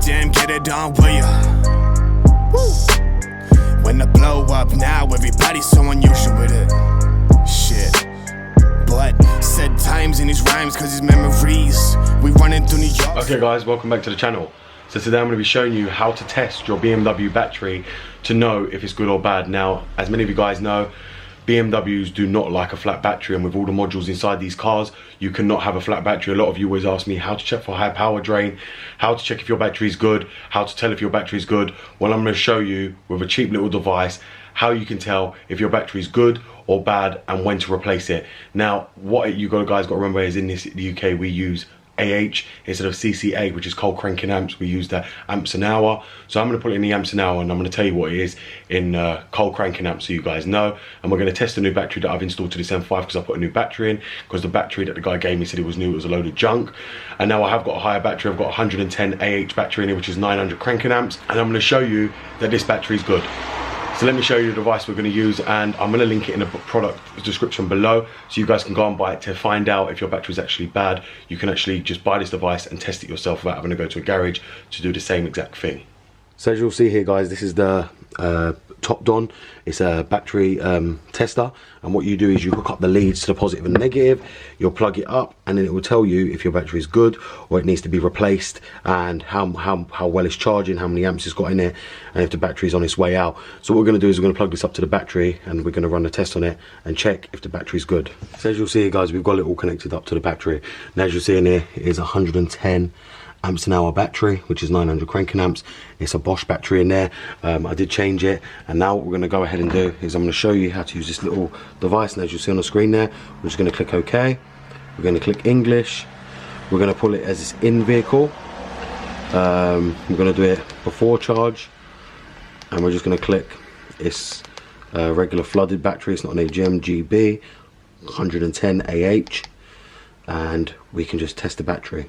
goddamn get it on, will ya? Woo. When the blow up now, everybody's so unusual with it. Shit. But said times in his rhymes, cause his memories, we running through New York. Okay guys, welcome back to the channel. So today I'm going to be showing you how to test your BMW battery to know if it's good or bad. Now, as many of you guys know, BMWs do not like a flat battery, and with all the modules inside these cars, you cannot have a flat battery. A lot of you always ask me how to check for high power drain, how to check if your battery is good, how to tell if your battery is good. Well, I'm going to show you with a cheap little device how you can tell if your battery is good or bad and when to replace it. Now, what you guys got to remember is in the UK we use AH instead of CCA, which is cold cranking amps. We use the amps an hour. So I'm going to put it in the amps an hour, and I'm going to tell you what it is in cold cranking amps so you guys know. And we're going to test the new battery that I've installed to this M5 because I put a new battery in, because the battery that the guy gave me said it was new, it was a load of junk. And now I have got a higher battery. I've got 110 AH battery in here, which is 900 cranking amps, and I'm going to show you that this battery is good. So let me show you the device we're going to use, and I'm going to link it in the product description below so you guys can go and buy it. To find out if your battery is actually bad, you can actually just buy this device and test it yourself without having to go to a garage to do the same exact thing. So as you'll see here guys, this is the top on. It's a battery tester, and what you do is you hook up the leads to the positive and negative, you'll plug it up, and then it will tell you if your battery is good or it needs to be replaced, and how well it's charging, how many amps it's got in it, and if the battery is on its way out. So what we're going to do is we're going to plug this up to the battery, and we're going to run a test on it and check if the battery is good. So as you'll see here guys, we've got it all connected up to the battery. Now as you'll see in here, it is 110 amps an hour battery, which is 900 cranking amps. It's a Bosch battery in there. I did change it, and now what we're going to go ahead and do is I'm going to show you how to use this little device. And as you see on the screen there, we're just going to click OK. We're going to click English. We're going to pull it as it's in vehicle. We're going to do it before charge, and we're just going to click it's a regular flooded battery. It's not an AGM GB, 110 AH, and we can just test the battery.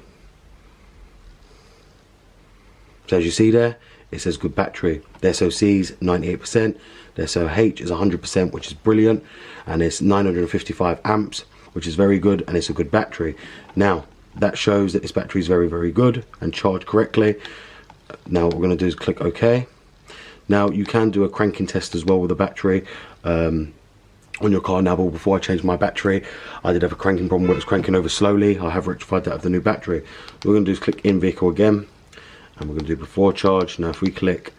So as you see there, it says good battery. The SOC is 98%, the SOH is 100%, which is brilliant, and it's 955 amps, which is very good, and it's a good battery. Now, that shows that this battery is very, very good and charged correctly. Now what we're going to do is click OK. Now you can do a cranking test as well with the battery on your car. Now, but before I changed my battery, I did have a cranking problem where it was cranking over slowly. I have rectified that with the new battery. What we're going to do is click in vehicle again, and we're going to do before charge. Now if we click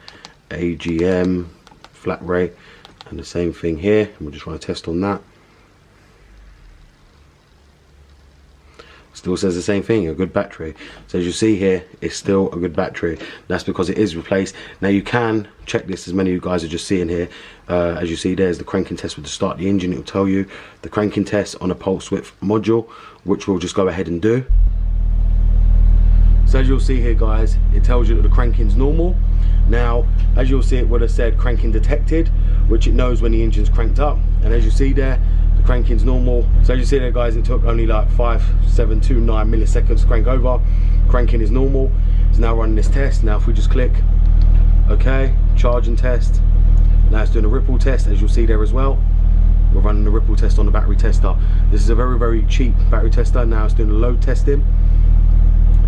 AGM flat rate, and the same thing here, and we'll just run a test on that. Still says the same thing, a good battery. So as you see here, it's still a good battery. That's because it is replaced. Now you can check this, as many of you guys are just seeing here. As you see, there's the cranking test with the start the engine. It will tell you the cranking test on a pulse width module, which we'll just go ahead and do. So as you'll see here guys, it tells you that the cranking's normal. Now as you'll see, it would have said cranking detected, which it knows when the engine's cranked up, and as you see there, the cranking's normal. So as you see there guys, it took only like 5.729 milliseconds to crank over. Cranking is normal. It's now running this test. Now if we just click OK, charge and test, now it's doing a ripple test, as you'll see there as well. We're running the ripple test on the battery tester. This is a very, very cheap battery tester. Now it's doing the load testing.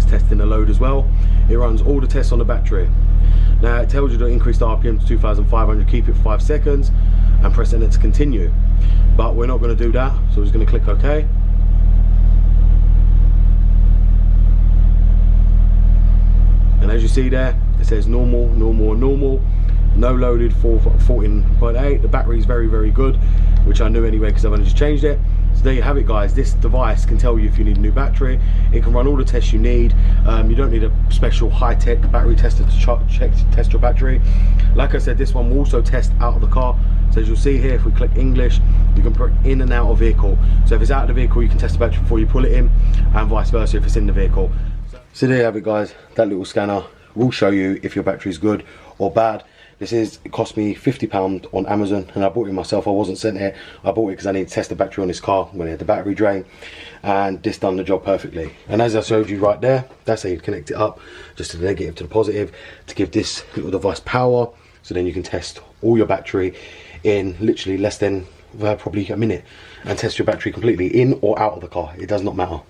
Testing the load as well. It runs all the tests on the battery. Now it tells you to increase the RPM to 2,500, keep it for 5 seconds, and press enter to continue. But we're not going to do that, so we're just going to click OK. And as you see there, it says normal, normal, normal. No loaded for 14.8. The battery is very, very good, which I knew anyway because I've only just changed it. So there you have it guys. This device can tell you if you need a new battery. It can run all the tests you need. You don't need a special high-tech battery tester to test your battery. Like I said, this one will also test out of the car. So as you'll see here, if we click English, you can put it in and out of vehicle. So if it's out of the vehicle, you can test the battery before you pull it in, and vice versa if it's in the vehicle. So there you have it guys. That little scanner will show you if your battery is good or bad. It cost me £50 on Amazon, and I bought it myself. I wasn't sent it. I bought it because I needed to test the battery on this car when it had the battery drain, and this done the job perfectly. And as I showed you right there, that's how you connect it up, just to the negative to the positive, to give this little device power, so then you can test all your battery in literally less than, probably a minute, and test your battery completely in or out of the car. It does not matter.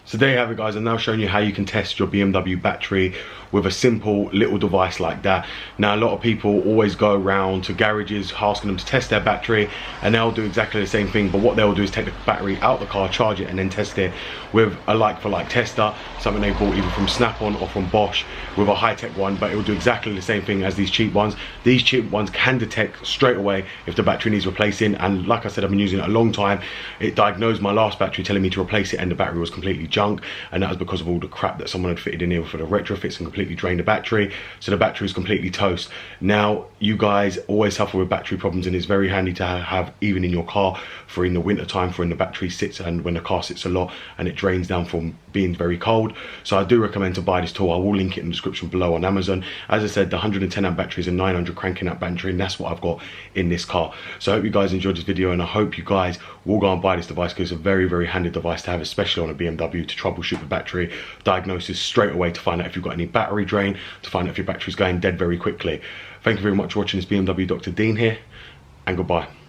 So there you have it, guys. I'm now showing you how you can test your BMW battery with a simple little device like that. Now, a lot of people always go around to garages asking them to test their battery, and they'll do exactly the same thing, but what they'll do is take the battery out the car, charge it, and then test it with a like-for-like tester, something they bought either from Snap-on or from Bosch, with a high-tech one, but it will do exactly the same thing as these cheap ones. These cheap ones can detect straight away if the battery needs replacing, and like I said, I've been using it a long time. It diagnosed my last battery, telling me to replace it, and the battery was completely junk, and that was because of all the crap that someone had fitted in here for the retrofits and completely drained the battery, so the battery is completely toast. Now, you guys always suffer with battery problems, and it's very handy to have even in your car for in the winter time, for when the battery sits and when the car sits a lot and it drains down from being very cold. So I do recommend to buy this tool. I will link it in the description below on Amazon. As I said, the 110 amp battery is a 900 cranking amp battery, and that's what I've got in this car. So I hope you guys enjoyed this video, and I hope you guys will go and buy this device, because it's a very, very handy device to have, especially on a BMW, to troubleshoot the battery, diagnosis straight away, to find out if you've got any battery drain, to find out if your battery's going dead very quickly. Thank you very much for watching. This BMW Dr. Dean here, and goodbye.